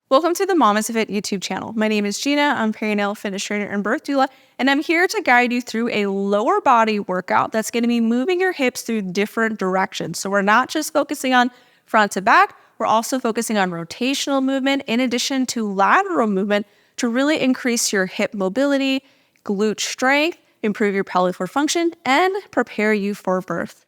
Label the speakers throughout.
Speaker 1: Welcome to the MamasteFit YouTube channel. My name is Gina. I'm perinatal fitness trainer and birth doula, and I'm here to guide you through a lower body workout that's going to be moving your hips through different directions. So we're not just focusing on front to back, we're also focusing on rotational movement in addition to lateral movement to really increase your hip mobility, glute strength, improve your pelvic floor function, and prepare you for birth.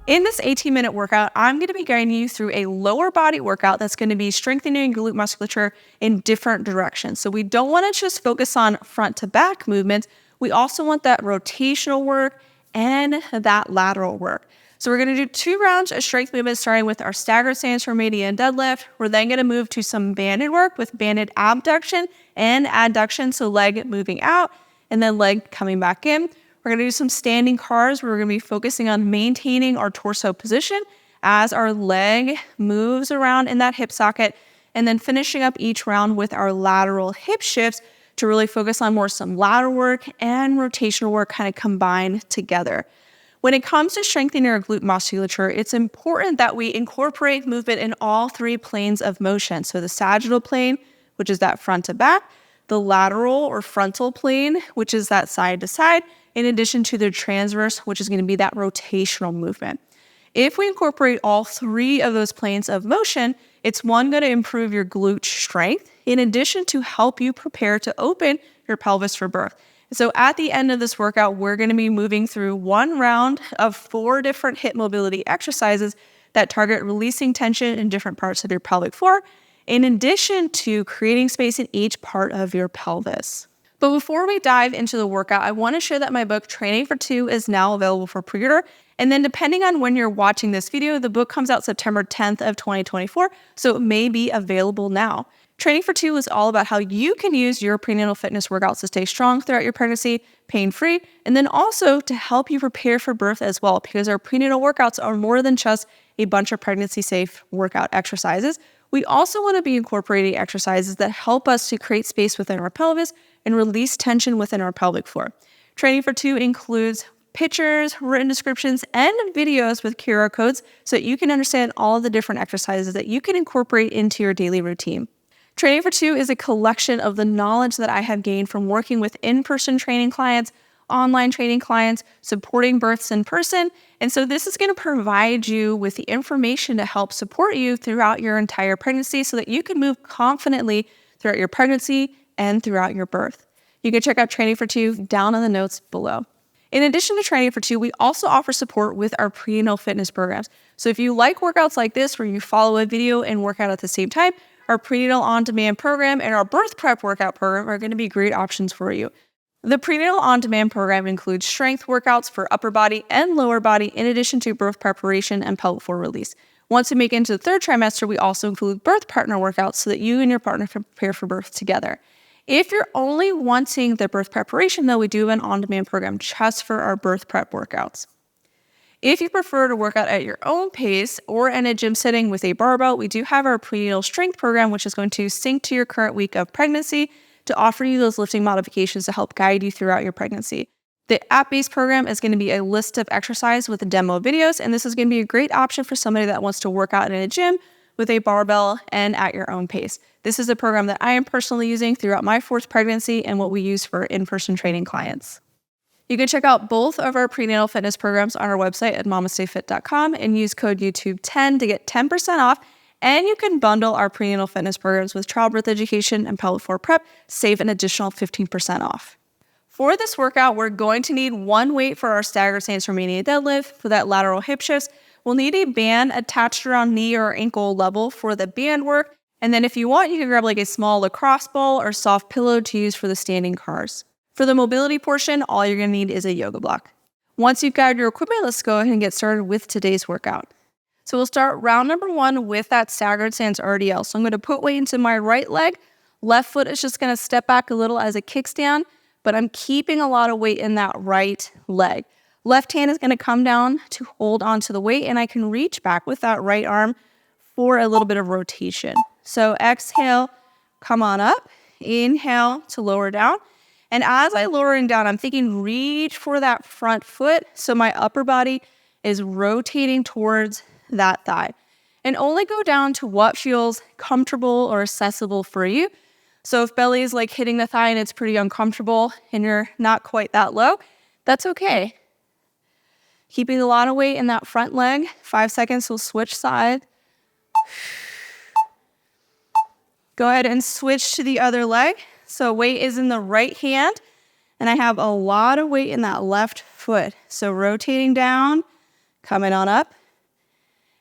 Speaker 1: In this 18-minute workout, I'm going to be guiding you through a lower body workout that's going to be strengthening glute musculature in different directions. So we don't want to just focus on front to back movements. We also want that rotational work and that lateral work. So we're going to do 2 rounds of strength movements starting with our staggered stance Romanian deadlift. We're then going to move to some banded work with banded abduction and adduction. So leg moving out and then leg coming back in. We're going to do some standing cars where we're going to be focusing on maintaining our torso position as our leg moves around in that hip socket, and then finishing up each round with our lateral hip shifts to really focus on more some lateral work and rotational work kind of combined together. When it comes to strengthening our glute musculature, it's important that we incorporate movement in all 3 planes of motion. So the sagittal plane, which is that front to back, the lateral or frontal plane, which is that side to side, in addition to the transverse, which is going to be that rotational movement. If we incorporate all 3 of those planes of motion, it's going to improve your glute strength, in addition to help you prepare to open your pelvis for birth. So at the end of this workout, we're going to be moving through 1 round of 4 different hip mobility exercises that target releasing tension in different parts of your pelvic floor, in addition to creating space in each part of your pelvis. But before we dive into the workout, I want to share that my book, Training for Two, is now available for pre-order. And then depending on when you're watching this video, the book comes out September 10th of 2024, so it may be available now. Training for Two is all about how you can use your prenatal fitness workouts to stay strong throughout your pregnancy, pain-free, and then also to help you prepare for birth as well, because our prenatal workouts are more than just a bunch of pregnancy-safe workout exercises. We also want to be incorporating exercises that help us to create space within our pelvis and release tension within our pelvic floor. Training for Two includes pictures, written descriptions, and videos with QR codes so that you can understand all of the different exercises that you can incorporate into your daily routine. Training for Two is a collection of the knowledge that I have gained from working with in-person training clients, online training clients, supporting births in person. And so this is going to provide you with the information to help support you throughout your entire pregnancy so that you can move confidently throughout your pregnancy and throughout your birth. You can check out Training for Two down in the notes below. In addition to Training for Two, we also offer support with our prenatal fitness programs. So if you like workouts like this where you follow a video and work out at the same time, our Prenatal On-Demand program and our birth prep workout program are going to be great options for you. The Prenatal On-Demand program includes strength workouts for upper body and lower body, in addition to birth preparation and pelvic floor release. Once we make it into the 3rd trimester, we also include birth partner workouts so that you and your partner can prepare for birth together. If you're only wanting the birth preparation, though, we do have an on-demand program just for our birth prep workouts. If you prefer to work out at your own pace or in a gym setting with a barbell, we do have our prenatal strength program, which is going to sync to your current week of pregnancy to offer you those lifting modifications to help guide you throughout your pregnancy. The app-based program is going to be a list of exercise with demo videos, and this is going to be a great option for somebody that wants to work out in a gym with a barbell and at your own pace. This is a program that I am personally using throughout my 4th pregnancy and what we use for in-person training clients. You can check out both of our prenatal fitness programs on our website at MamasteFit.com and use code YouTube10 to get 10% off. And you can bundle our prenatal fitness programs with childbirth education and pelvic floor prep, save an additional 15% off. For this workout, we're going to need 1 weight for our staggered stance Romanian deadlift. For that lateral hip shifts, we'll need a band attached around knee or ankle level for the band work. And then if you want, you can grab like a small lacrosse ball or soft pillow to use for the standing cars. For the mobility portion, all you're going to need is a yoga block. Once you've got your equipment, let's go ahead and get started with today's workout. So we'll start round number 1 with that staggered stance RDL. So I'm going to put weight into my right leg. Left foot is just going to step back a little as it kicks down, but I'm keeping a lot of weight in that right leg. Left hand is going to come down to hold onto the weight, and I can reach back with that right arm for a little bit of rotation. So exhale, come on up. Inhale to lower down. And as I lowering down, I'm thinking reach for that front foot so my upper body is rotating towards that thigh. And only go down to what feels comfortable or accessible for you. So if belly is like hitting the thigh and it's pretty uncomfortable and you're not quite that low, that's okay. Keeping a lot of weight in that front leg. 5 seconds, we'll switch side. Go ahead and switch to the other leg. So weight is in the right hand, and I have a lot of weight in that left foot. So rotating down, coming on up.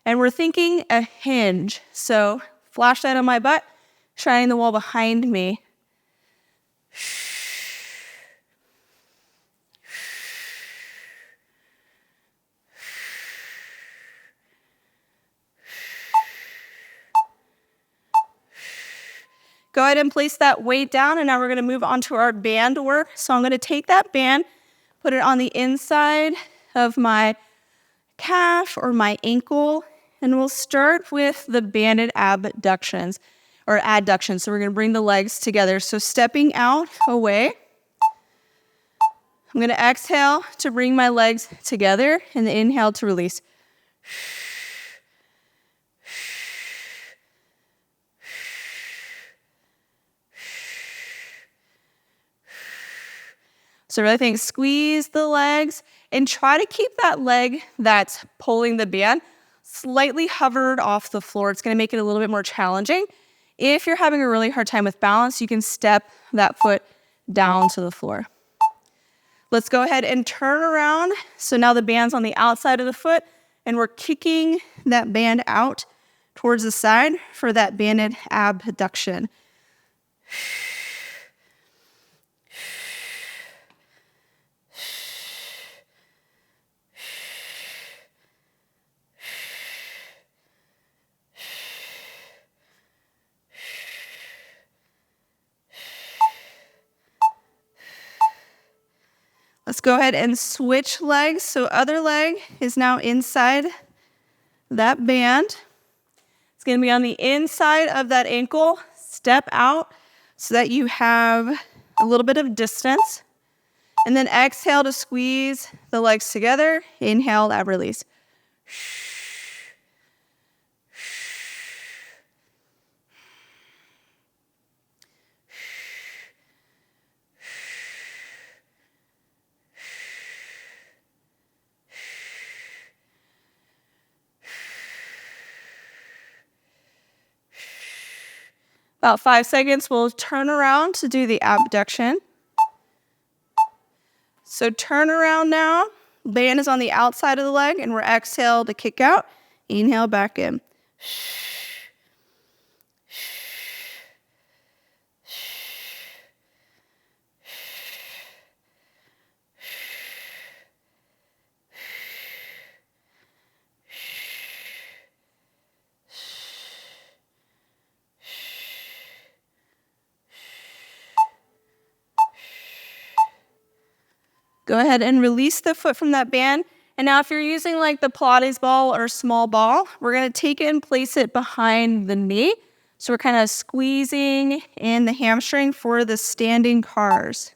Speaker 1: And we're thinking a hinge. So flashlight on my butt, shining the wall behind me. Go ahead and place that weight down, and now we're gonna move on to our band work. So I'm gonna take that band, put it on the inside of my calf or my ankle, and we'll start with the banded abductions or adductions. So we're gonna bring the legs together. So stepping out, away. I'm gonna exhale to bring my legs together and inhale to release. So really think, squeeze the legs and try to keep that leg that's pulling the band slightly hovered off the floor. It's gonna make it a little bit more challenging. If you're having a really hard time with balance, you can step that foot down to the floor. Let's go ahead and turn around. So now the band's on the outside of the foot and we're kicking that band out towards the side for that banded abduction. Let's go ahead and switch legs. So other leg is now inside that band. It's gonna be on the inside of that ankle. Step out so that you have a little bit of distance. And then exhale to squeeze the legs together. Inhale, ab release. About 5 seconds, we'll turn around to do the abduction. So turn around now. Band is on the outside of the leg, and we're exhale to kick out. Inhale back in. Go ahead and release the foot from that band. And now if you're using like the Pilates ball or small ball, we're gonna take it and place it behind the knee. So we're kind of squeezing in the hamstring for the standing cars.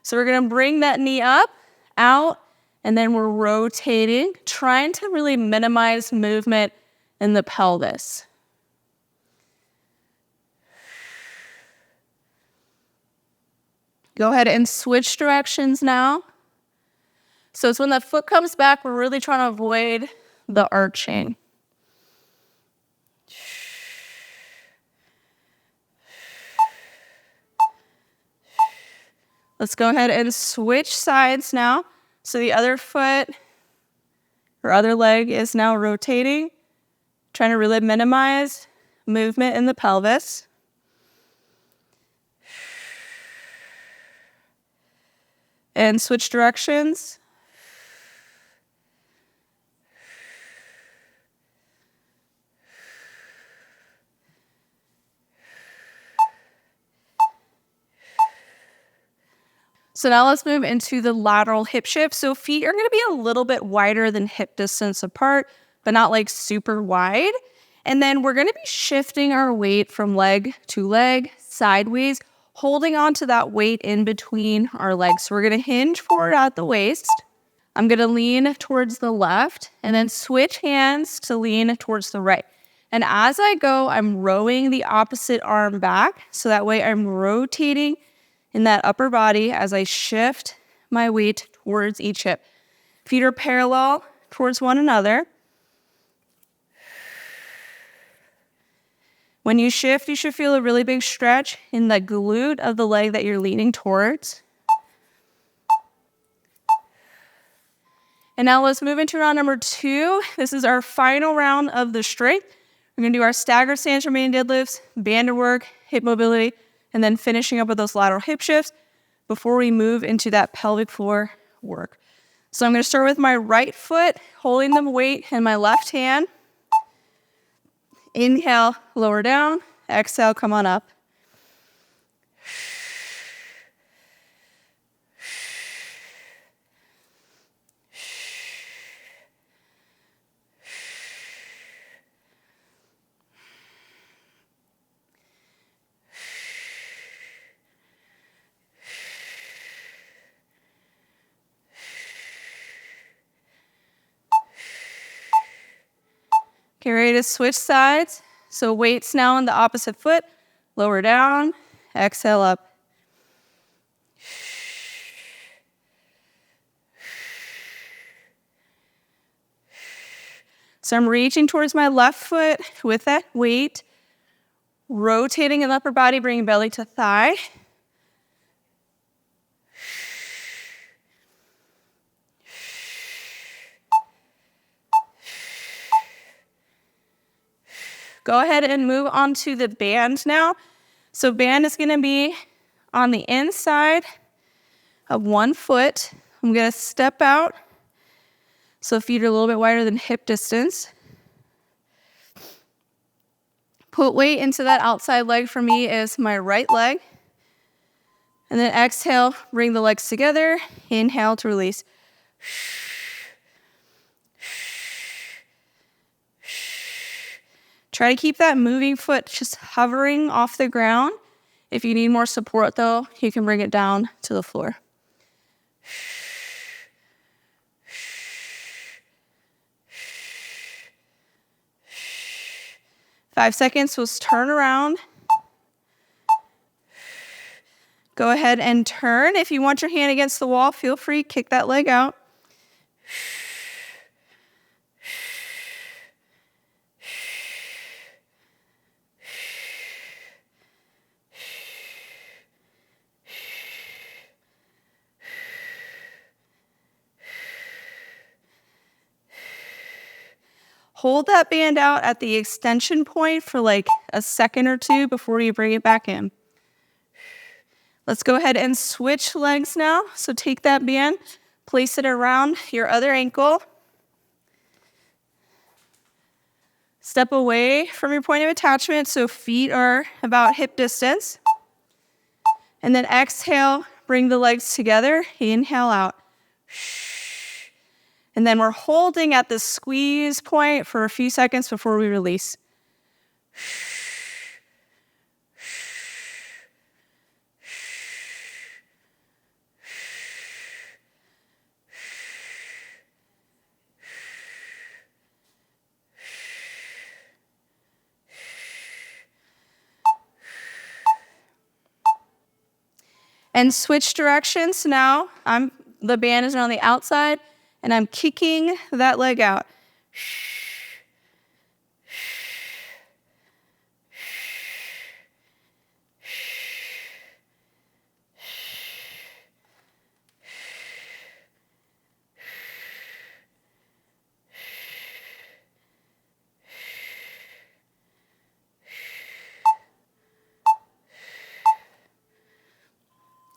Speaker 1: So we're gonna bring that knee up, out, and then we're rotating, trying to really minimize movement in the pelvis. Go ahead and switch directions now. So it's when the foot comes back, we're really trying to avoid the arching. Let's go ahead and switch sides now. So the other foot or other leg is now rotating, trying to really minimize movement in the pelvis. And switch directions. So now let's move into the lateral hip shift. So feet are going to be a little bit wider than hip distance apart, but not like super wide. And then we're going to be shifting our weight from leg to leg, sideways, holding on to that weight in between our legs. So we're going to hinge forward at the waist. I'm going to lean towards the left and then switch hands to lean towards the right. And as I go, I'm rowing the opposite arm back. So that way I'm rotating in that upper body as I shift my weight towards each hip. Feet are parallel towards one another. When you shift, you should feel a really big stretch in the glute of the leg that you're leaning towards. And now let's move into round number 2. This is our final round of the strength. We're going to do our staggered stance Romanian deadlifts, banded work, hip mobility, and then finishing up with those lateral hip shifts before we move into that pelvic floor work. So I'm going to start with my right foot, holding the weight in my left hand. Inhale, lower down. Exhale, come on up. Get ready to switch sides. So weights now on the opposite foot. Lower down. Exhale up. So I'm reaching towards my left foot with that weight. Rotating in the upper body, bringing belly to thigh. Go ahead and move on to the band now. So band is going to be on the inside of one foot. I'm going to step out. So feet are a little bit wider than hip distance. Put weight into that outside leg. For me is my right leg. And then exhale, bring the legs together. Inhale to release. Try to keep that moving foot just hovering off the ground. If you need more support though, you can bring it down to the floor. 5 seconds, we'll turn around. Go ahead and turn. If you want your hand against the wall, feel free, kick that leg out. Hold that band out at the extension point for like a second or two before you bring it back in. Let's go ahead and switch legs now. So take that band, place it around your other ankle. Step away from your point of attachment so feet are about hip distance. And then exhale, bring the legs together. Inhale out. And then we're holding at the squeeze point for a few seconds before we release. And switch directions now. The band is on the outside, and I'm kicking that leg out.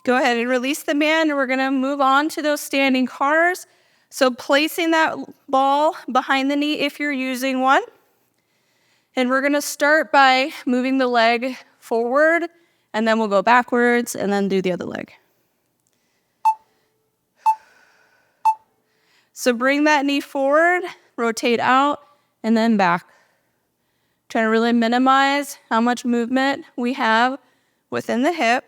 Speaker 1: Go ahead and release the band, and we're gonna move on to those standing cars. So placing that ball behind the knee if you're using one. And we're gonna start by moving the leg forward, and then we'll go backwards and then do the other leg. So bring that knee forward, rotate out, and then back. Trying to really minimize how much movement we have within the hip.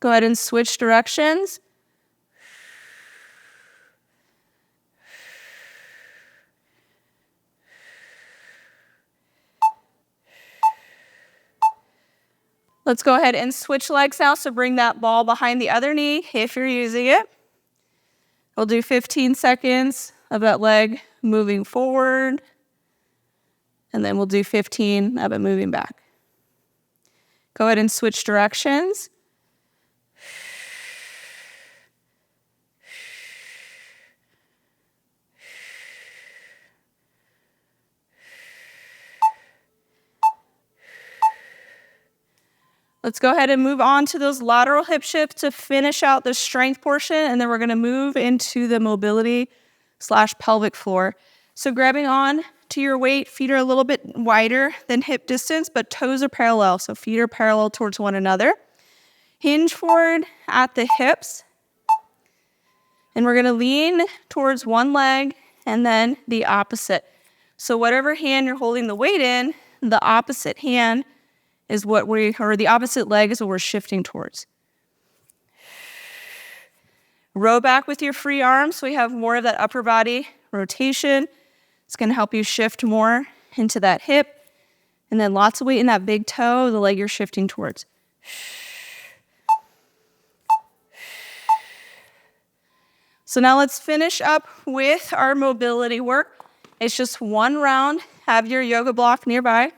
Speaker 1: Go ahead and switch directions. Let's go ahead and switch legs now. So bring that ball behind the other knee if you're using it. We'll do 15 seconds of that leg moving forward. And then we'll do 15 of it moving back. Go ahead and switch directions. Let's go ahead and move on to those lateral hip shifts to finish out the strength portion, and then we're gonna move into the mobility / pelvic floor. So grabbing on to your weight, feet are a little bit wider than hip distance, but toes are parallel, so feet are parallel towards one another. Hinge forward at the hips, and we're gonna lean towards one leg and then the opposite. So whatever hand you're holding the weight in, the opposite hand is the opposite leg is what we're shifting towards. Row back with your free arms so we have more of that upper body rotation. It's gonna help you shift more into that hip. And then lots of weight in that big toe, the leg you're shifting towards. So now let's finish up with our mobility work. It's just one round. Have your yoga block nearby.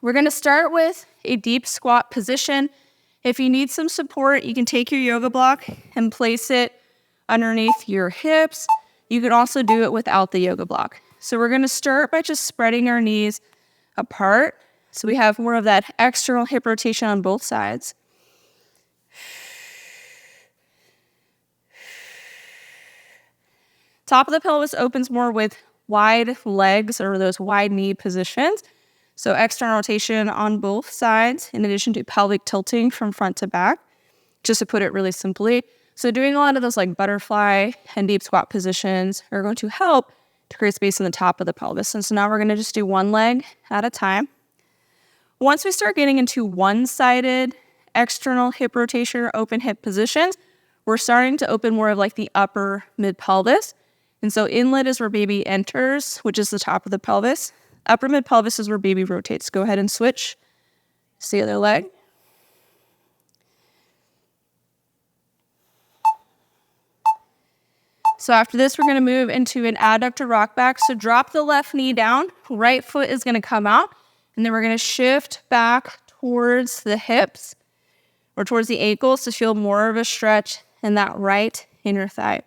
Speaker 1: We're gonna start with a deep squat position. If you need some support, you can take your yoga block and place it underneath your hips. You can also do it without the yoga block. So we're gonna start by just spreading our knees apart. So we have more of that external hip rotation on both sides. Top of the pelvis opens more with wide legs or those wide knee positions. So external rotation on both sides, in addition to pelvic tilting from front to back, just to put it really simply. So doing a lot of those like butterfly and deep squat positions are going to help to create space in the top of the pelvis. And so now we're gonna just do one leg at a time. Once we start getting into one-sided external hip rotation or open hip positions, we're starting to open more of like the upper mid-pelvis. And so inlet is where baby enters, which is the top of the pelvis. Upper mid-pelvis is where baby rotates. Go ahead and switch to the other leg. So after this, we're gonna move into an adductor rock back. So drop the left knee down, right foot is gonna come out, and then we're gonna shift back towards the hips or towards the ankles to feel more of a stretch in that right inner thigh.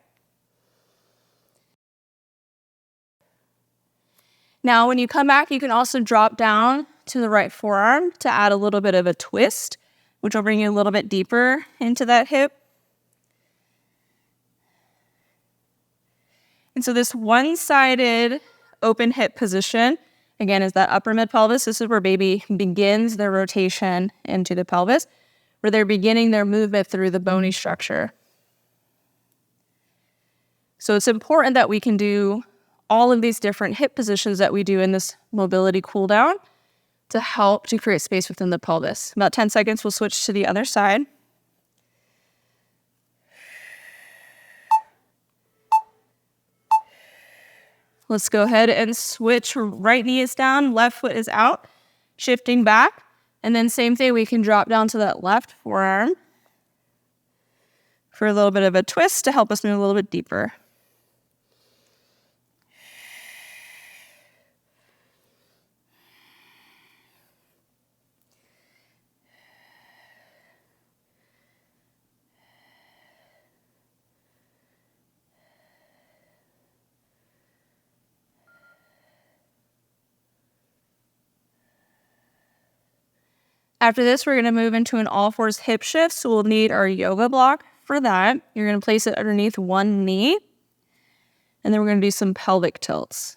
Speaker 1: Now, when you come back, you can also drop down to the right forearm to add a little bit of a twist, which will bring you a little bit deeper into that hip. And so this one-sided open hip position, again, is that upper mid-pelvis. This is where baby begins their rotation into the pelvis, where they're beginning their movement through the bony structure. So it's important that we can do all of these different hip positions that we do in this mobility cool down to help to create space within the pelvis. About 10 seconds, we'll switch to the other side. Let's go ahead and switch. Right knee is down, left foot is out, shifting back. And then same thing, we can drop down to that left forearm for a little bit of a twist to help us move a little bit deeper. After this, we're gonna move into an all fours hip shift. So we'll need our yoga block for that. You're gonna place it underneath one knee. And then we're gonna do some pelvic tilts.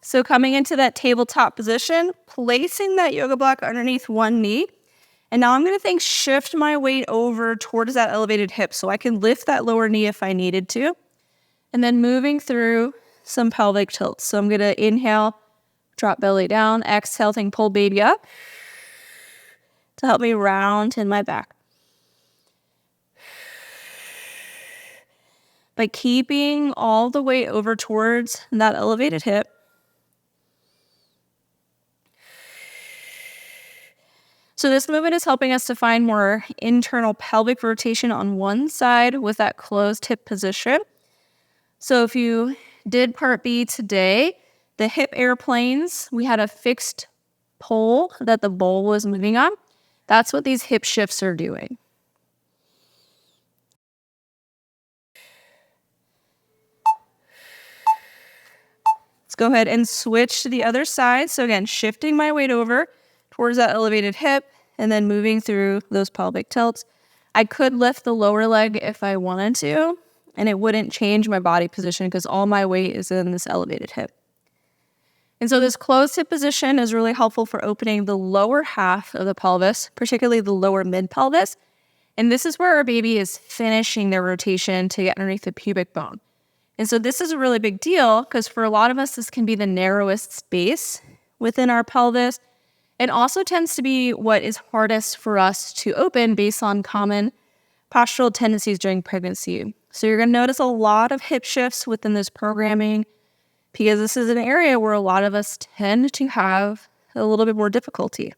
Speaker 1: So coming into that tabletop position, placing that yoga block underneath one knee, And now I'm going to shift my weight over towards that elevated hip so I can lift that lower knee if I needed to. And then moving through some pelvic tilts. So I'm going to inhale, drop belly down, exhale, pull baby up to help me round in my back. By keeping all the weight over towards that elevated hip. So this movement is helping us to find more internal pelvic rotation on one side with that closed hip position. So if you did part B today, the hip airplanes, we had a fixed pole that the bowl was moving on. That's what these hip shifts are doing. Let's go ahead and switch to the other side. So again, shifting my weight over towards that elevated hip and then moving through those pelvic tilts. I could lift the lower leg if I wanted to, and it wouldn't change my body position because all my weight is in this elevated hip. And so this closed hip position is really helpful for opening the lower half of the pelvis, particularly the lower mid-pelvis. And this is where our baby is finishing their rotation to get underneath the pubic bone. And so this is a really big deal because for a lot of us, this can be the narrowest space within our pelvis. It also tends to be what is hardest for us to open based on common postural tendencies during pregnancy. So you're going to notice a lot of hip shifts within this programming because this is an area where a lot of us tend to have a little bit more difficulty.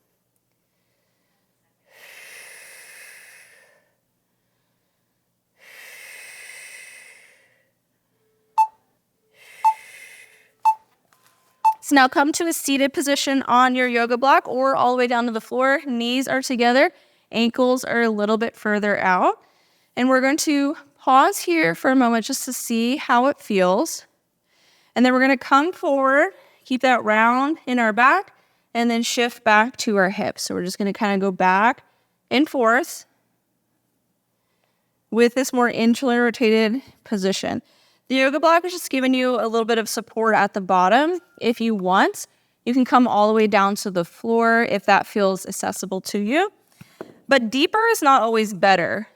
Speaker 1: So now come to a seated position on your yoga block or all the way down to the floor. Knees are together, ankles are a little bit further out. And we're going to pause here for a moment just to see how it feels. And then we're going to come forward, keep that round in our back, and then shift back to our hips. So we're just going to kind of go back and forth with this more internally rotated position. The yoga block is just giving you a little bit of support at the bottom. If you want, you can come all the way down to the floor if that feels accessible to you. But deeper is not always better.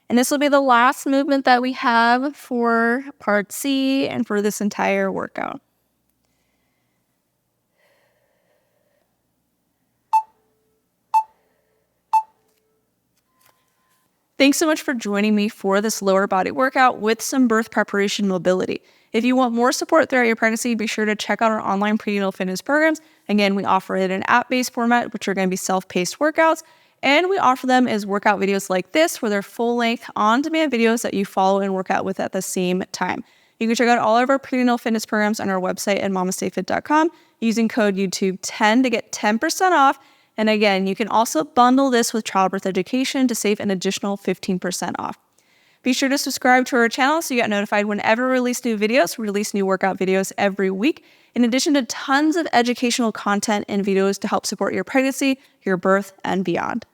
Speaker 1: And this will be the last movement that we have for part C and for this entire workout. Thanks so much for joining me for this lower body workout with some birth preparation mobility. If you want more support throughout your pregnancy, be sure to check out our online prenatal fitness programs. Again, we offer it in an app-based format, which are going to be self-paced workouts. And we offer them as workout videos like this, where they're full-length, on-demand videos that you follow and work out with at the same time. You can check out all of our prenatal fitness programs on our website at MamasteFit.com using code YouTube10 to get 10% off. And again, you can also bundle this with childbirth education to save an additional 15% off. Be sure to subscribe to our channel so you get notified whenever we release new videos. We release new workout videos every week, in addition to tons of educational content and videos to help support your pregnancy, your birth, and beyond.